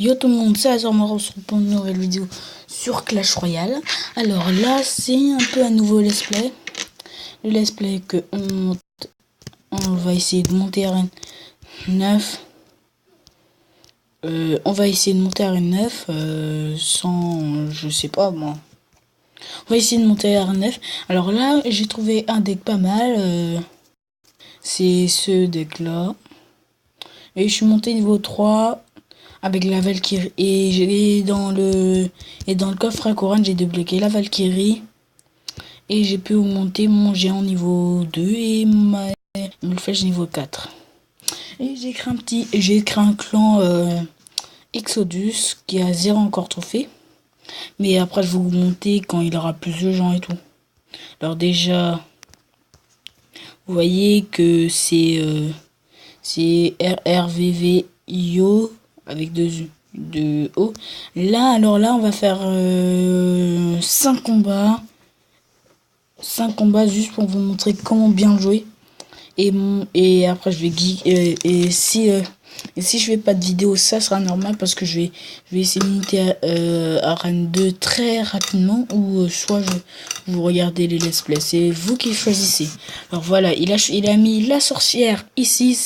Yo tout le monde, c'est Azor, on se retrouve pour une nouvelle vidéo sur Clash Royale. Alors là, c'est un peu un nouveau let's play. Le let's play que on va essayer de monter Arène 9. On va essayer de monter Arène 9 sans... je sais pas moi. On va essayer de monter Arène 9. Alors là, j'ai trouvé un deck pas mal. C'est ce deck là. Et je suis monté niveau 3. Avec la Valkyrie et dans le coffre à couronne j'ai débloqué la Valkyrie et j'ai pu augmenter mon géant niveau 2 et ma flèche niveau 4. Et j'ai créé un clan Exodus qui a 0 encore trophée, mais après je vais augmenter quand il aura plus de gens et tout. Alors déjà vous voyez que c'est RRVVIO avec deux O. Là, alors là, on va faire 5 combats. 5 combats juste pour vous montrer comment bien jouer. Et après, je vais et si je fais pas de vidéo, ça sera normal parce que je vais essayer de monter à Arène 2 très rapidement ou soit vous regardez les let's play. C'est vous qui choisissez. Alors voilà, il a mis la sorcière ici.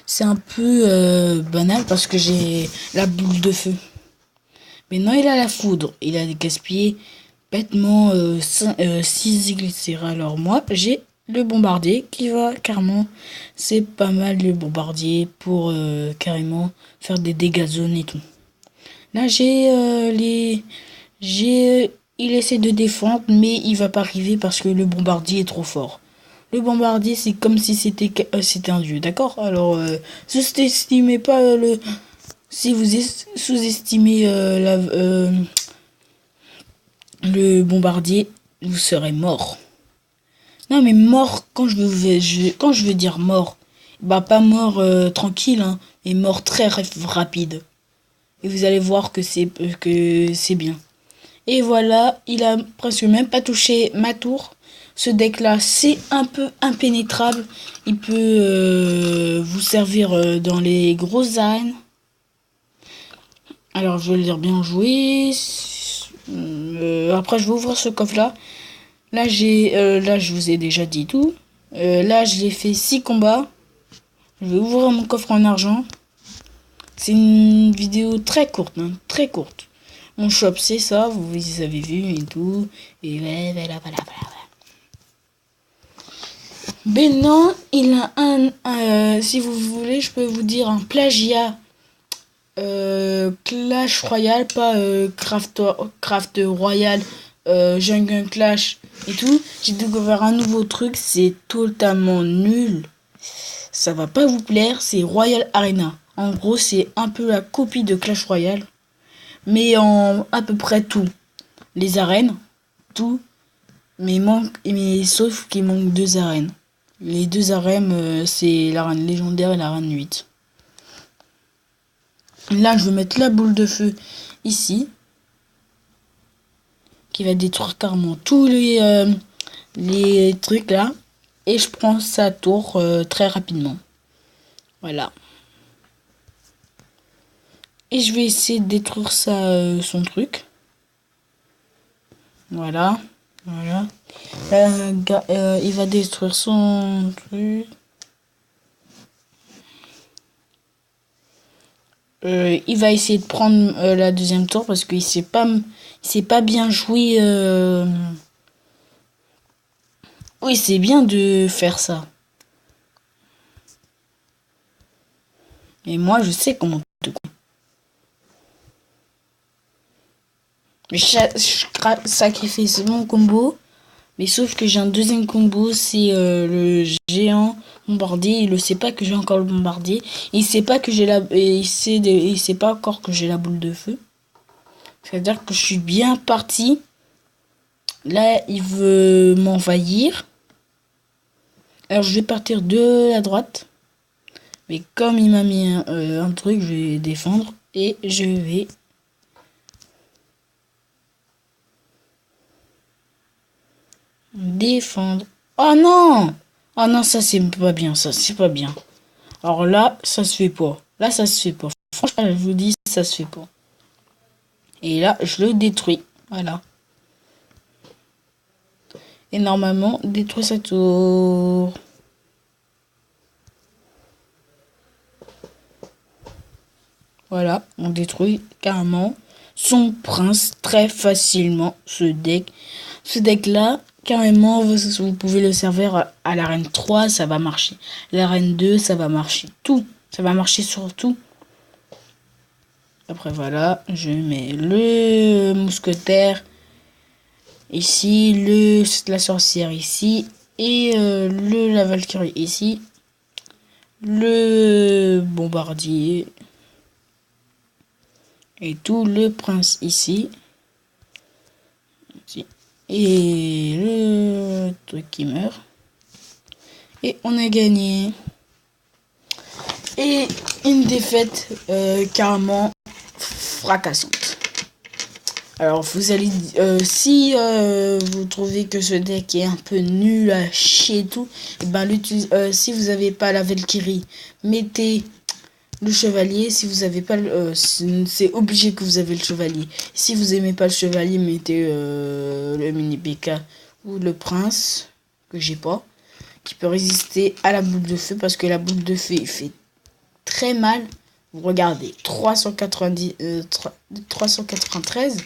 C'est un peu banal parce que j'ai la boule de feu. Mais non, il a la foudre. Il a gaspillé bêtement 6 glycéra. Alors moi, j'ai le bombardier qui va carrément... C'est pas mal le bombardier pour carrément faire des dégâts de zone et tout. Là, il essaie de défendre, mais il va pas arriver parce que le bombardier est trop fort. Le bombardier, c'est comme si c'était un dieu, d'accord? Alors, sous-estimez pas le... Si vous sous-estimez le bombardier, vous serez mort. Non, mais mort, quand je veux dire mort, bah pas mort tranquille, hein, mais mort très rapide. Et vous allez voir que c'est bien. Et voilà, il a presque même pas touché ma tour. Ce deck là, c'est un peu impénétrable. Il peut vous servir dans les grosses arènes. Alors je vais le dire bien joué. Après je vais ouvrir ce coffre là. Là je vous ai déjà dit tout. Là j'ai fait 6 combats. Je vais ouvrir mon coffre en argent. C'est une vidéo très courte, hein, très courte. Mon shop c'est ça, vous avez vu et tout. Et voilà. Ben non, il a si vous voulez, je peux vous dire un plagiat Clash Royale, pas Craft Royale, Jungle Clash et tout. J'ai découvert un nouveau truc, c'est totalement nul. Ça va pas vous plaire, c'est Royal Arena. En gros, c'est un peu la copie de Clash Royale, mais en à peu près tout. Les arènes, tout, mais sauf qu'il manque 2 arènes. Les 2 arènes, c'est l'arène légendaire et l'arène 8. Là, je vais mettre la boule de feu ici, qui va détruire carrément tous les trucs là. Et je prends sa tour très rapidement. Voilà. Et je vais essayer de détruire son truc. Voilà. Il va détruire son truc. Il va essayer de prendre la deuxième tour parce qu'il sait pas bien jouer. Oui, c'est bien de faire ça. Et moi, je sais comment te... Je sacrifie mon combo. Mais sauf que j'ai un deuxième combo, c'est le géant bombardier. Il ne sait pas que j'ai encore le bombardier. Il sait pas que j'ai il sait pas encore que j'ai la boule de feu. C'est-à-dire que je suis bien parti. Là, il veut m'envahir. Alors, je vais partir de la droite. Mais comme il m'a mis un truc, je vais défendre. Et je vais... défendre. Oh non! Oh non, ça c'est pas bien, ça c'est pas bien. Alors là, ça se fait pas. Là, ça se fait pas. Franchement, je vous dis, ça se fait pas. Et là, je le détruis. Voilà. Et normalement, détruire sa tour. Voilà, on détruit carrément son prince très facilement. Ce deck là, carrément, vous pouvez le servir à l'arène 3, ça va marcher. L'arène 2, ça va marcher. Tout, ça va marcher sur tout. Après voilà, je mets le mousquetaire ici, la sorcière ici, et la Valkyrie ici, le bombardier, et tout le prince ici, et le truc qui meurt, et on a gagné. Et une défaite carrément fracassante. Alors vous allez si vous trouvez que ce deck est un peu nul à chier et tout, et ben si vous n'avez pas la Valkyrie, mettez le chevalier. Si vous avez pas c'est obligé que vous avez le chevalier. Si vous aimez pas le chevalier, mettez le mini PK ou le prince que j'ai pas, qui peut résister à la boule de feu, parce que la boule de feu il fait très mal. Vous regardez 393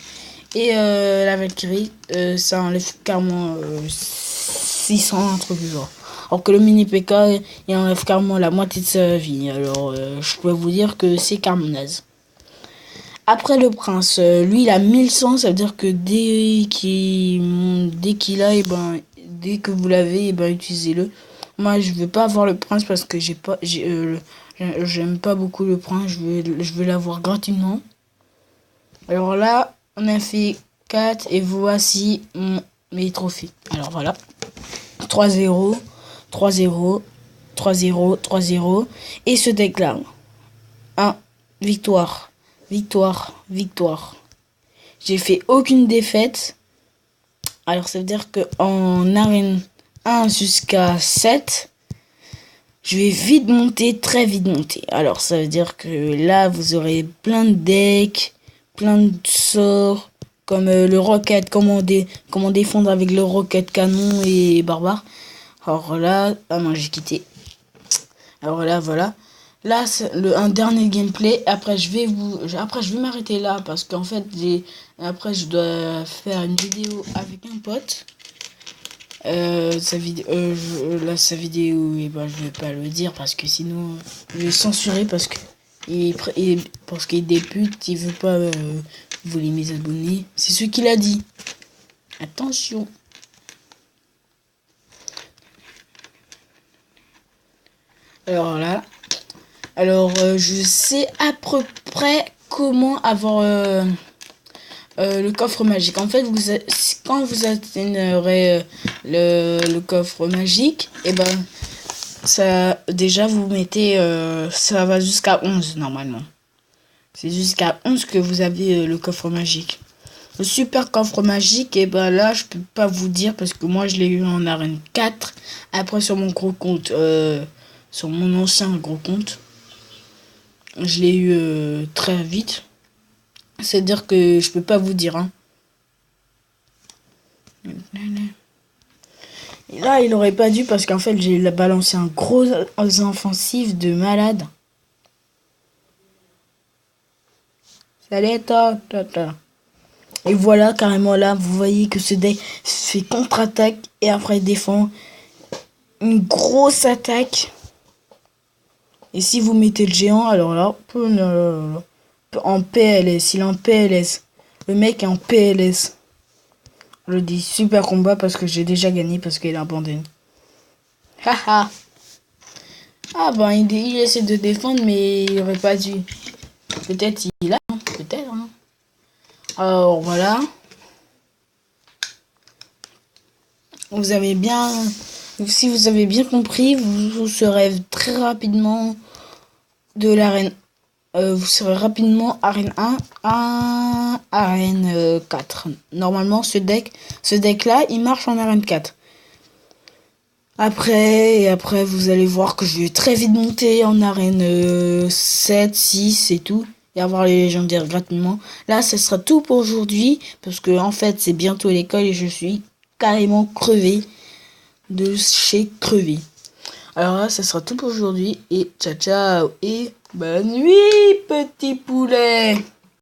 et la Valkyrie ça enlève carrément 600, un truc du genre. Alors que le mini PK il enlève carrément la moitié de sa vie. Alors je peux vous dire que c'est carrément naze. Après le prince, lui il a 1100, ça veut dire que dès qu'il a, et ben dès que vous l'avez, et ben utilisez-le. Moi je veux pas avoir le prince parce que j'aime pas beaucoup le prince, je veux l'avoir gratuitement. Alors là, on a fait 4 et voici mes trophées. Alors voilà, 3-0, 3-0, 3-0, 3-0. Et ce deck là, 1, victoire, victoire, victoire. J'ai fait aucune défaite. Alors ça veut dire que en arène 1 jusqu'à 7, je vais vite monter, très vite monter. Alors ça veut dire que là vous aurez plein de decks, plein de sorts, comme le rocket, comment défendre avec le rocket canon et barbare. Alors là, ah non j'ai quitté. Alors là voilà. Là c'est un dernier gameplay. Après je vais m'arrêter là parce qu'en fait après je dois faire une vidéo avec un pote. Sa vidéo, et ben je vais pas le dire parce que sinon je vais censurer parce que parce qu'il débute, il veut pas voler mes abonnés. C'est ce qu'il a dit. Attention. Alors là, je sais à peu près comment avoir le coffre magique. En fait, quand vous atteindrez le coffre magique, et ben ça déjà vous mettez ça va jusqu'à 11 normalement. C'est jusqu'à 11 que vous avez le coffre magique. Le super coffre magique, et ben là je peux pas vous dire parce que moi je l'ai eu en arène 4. Après sur mon gros compte, sur mon ancien gros compte, je l'ai eu très vite. C'est-à-dire que je peux pas vous dire. Hein. Et là, il aurait pas dû parce qu'en fait, j'ai balancé un gros offensif de malade. Salut, ta. Et voilà, carrément là, vous voyez que ce deck fait contre-attaque et après défend. Une grosse attaque. Et si vous mettez le géant, alors là, en PLS, il est en PLS. Le mec est en PLS. Je dis super combat parce que j'ai déjà gagné parce qu'il a abandonné. Haha. Ah ben il essaie de défendre mais il aurait pas dû. Peut-être il a, peut-être. Hein. Alors voilà. Si vous avez bien compris, vous serez très rapidement de l'arène. Vous serez rapidement arène 1 à arène 4. Normalement, ce deck là, il marche en arène 4. Après, vous allez voir que je vais très vite monter en arène 7, 6 et tout. et avoir les légendaires gratuitement. Là, ce sera tout pour aujourd'hui, parce que en fait, c'est bientôt l'école et je suis carrément crevé de chez crevé. Alors là, ce sera tout pour aujourd'hui et ciao ciao et bonne nuit, petit poulet.